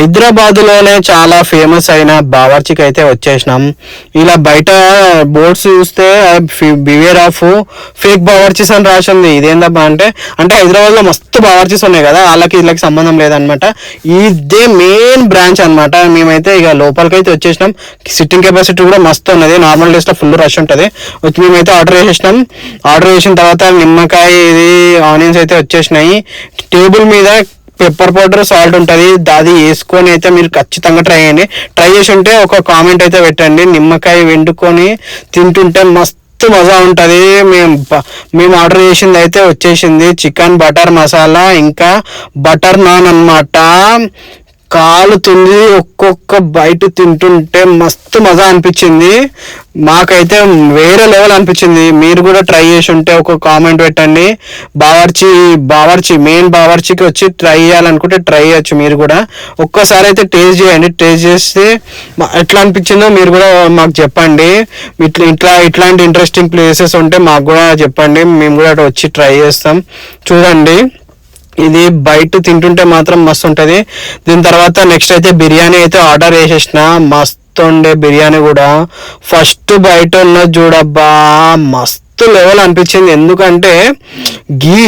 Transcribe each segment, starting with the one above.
హైదరాబాద్లోనే చాలా ఫేమస్ అయిన బావర్చికి అయితే వచ్చేసినాం. ఇలా బయట బోర్డ్స్ చూస్తే బివేర్ ఆఫ్ ఫేక్ బావర్చీస్ అని రాసింది. ఇదేందబ్బా అంటే అంటే హైదరాబాద్లో మస్తు బావర్చీస్ ఉన్నాయి కదా, వాళ్ళకి వీళ్ళకి సంబంధం లేదనమాట. ఇదే మెయిన్ బ్రాంచ్ అనమాట. మేమైతే ఇక లోపలికైతే వచ్చేసినాం. సిట్టింగ్ కెపాసిటీ కూడా మస్తు ఉన్నది. నార్మల్ డేస్లో ఫుల్ రష్ ఉంటుంది. మేమైతే ఆర్డర్ చేసేసినాం. ఆర్డర్ చేసిన తర్వాత నిమ్మకాయ ఇది ఆనియన్స్ అయితే వచ్చేసినాయి. టేబుల్ మీద పెప్పర్ పౌడర్ సాల్ట్ ఉంటుంది, అది వేసుకొని అయితే మీరు ఖచ్చితంగా ట్రై చేయండి. ట్రై చేసి ఉంటే ఒక కామెంట్ అయితే పెట్టండి. నిమ్మకాయ వండుకొని తింటుంటే మస్తు మజా ఉంటుంది. మేము ఆర్డర్ చేసింది అయితే వచ్చేసింది చికెన్ బటర్ మసాలా ఇంకా బటర్ నాన్ అన్నమాట. కాలుతుంది, ఒక్కొక్క బయట తింటుంటే మస్తు మజా అనిపించింది. మాకైతే వేరే లెవెల్ అనిపించింది. మీరు కూడా ట్రై చేసి ఉంటే ఒక కామెంట్ పెట్టండి. బావర్చి మెయిన్ బావర్చికి వచ్చి ట్రై చేయాలనుకుంటే ట్రై చేయొచ్చు. మీరు కూడా ఒక్కసారి అయితే టేస్ట్ చేయండి. టేస్ట్ చేస్తే ఎట్లా అనిపించిందో మీరు కూడా మాకు చెప్పండి. ఇట్లాంటి ఇంట్రెస్టింగ్ ప్లేసెస్ ఉంటే మాకు కూడా చెప్పండి. మేము కూడా వచ్చి ట్రై చేస్తాం. చూడండి, ఇది బయట తింటుంటే మాత్రం మస్తు ఉంటుంది. దీని తర్వాత నెక్స్ట్ అయితే బిర్యానీ అయితే ఆర్డర్ చేసేసిన. మస్తు ఉండే బిర్యానీ కూడా. ఫస్ట్ బయట ఉన్న చూడబ్బా మస్తు లెవెల్ అనిపించింది. ఎందుకంటే గీ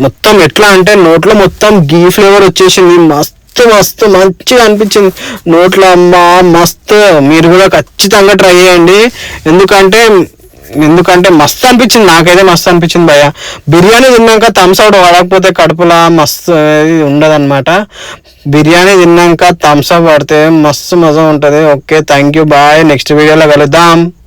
మొత్తం ఎట్లా అంటే నోట్లో మొత్తం గీ ఫ్లేవర్ వచ్చేసింది. మస్తు మస్తు మంచిగా అనిపించింది నోట్లో. అమ్మా మస్తు. మీరు కూడా ఖచ్చితంగా ట్రై చేయండి. ఎందుకంటే మస్తు అనిపించింది. నాకైతే మస్తు అనిపించింది భయ్య. బిర్యానీ తిన్నాక థమ్స్ అవుట్ పడకపోతే కడుపులా మస్తు ఉండదన్నమాట. బిర్యానీ తిన్నాక థమ్స్ అప్ పడితే మస్తు మజా ఉంటుంది. Okay, thank you, bye. Next వీడియోలో కలుద్దాం.